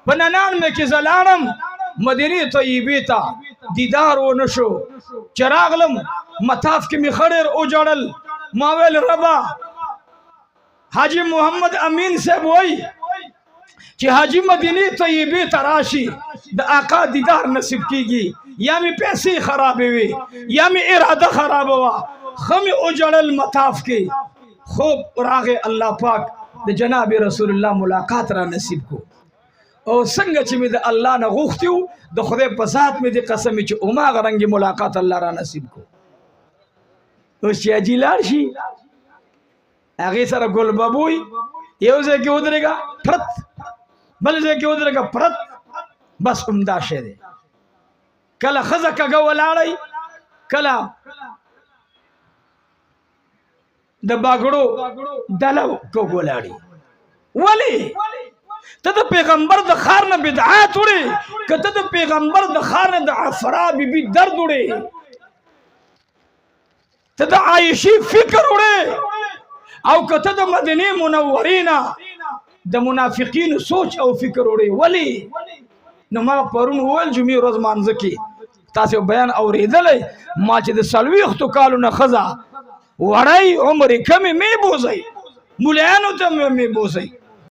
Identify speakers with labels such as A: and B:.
A: پنانان میں کی زلانم مدینی طیبی تا دیدار و نشو چراغلم مطاف کی مخڑر اجڑل ماویل ربا حاجی محمد امین سے بوئی کہ حاجی مدینی طیبی تراشی دا آقا دیدار نصیب کی گی یا می پیسی خراب ہوئی یا می ارادہ خراب ہوا خمی اجڑل مطاف کی خوب راغ اللہ پاک دا جناب رسول اللہ ملاقات را نصیب کو او څنګه چې مې د الله نه غوښتي وو د خدای په ذات مې د قسم چې هماغه رنګې ملاقات الله را نصیب کو اوس چې حاجي لاړ شي هغې سره ګل ببوی یو ځای کې ودرېږه پرت بل ځای کې ودرېږه پرت بس همدا شی دی کله ښځه کږه ولاړئ کله د باګړو ډله کوږ ولاړي ولې ته د پیغمبر د خار نه بدعات وړې که ته د پیغمبر د خار نه د عفرا بیبي درد وړې ته د عایشې فکر وړې او که ته د مدینې منورې نه د منافقینو سوچ او فکر وړې ولې نو ما پرون وویل جمعې ورځ مانځه کې تاسو بیان اورېدلی ما چې د څلوېښتو کالو نه ښځه وړی عمر یې کمې مې بوځئ ملیانو ته مې بوځئ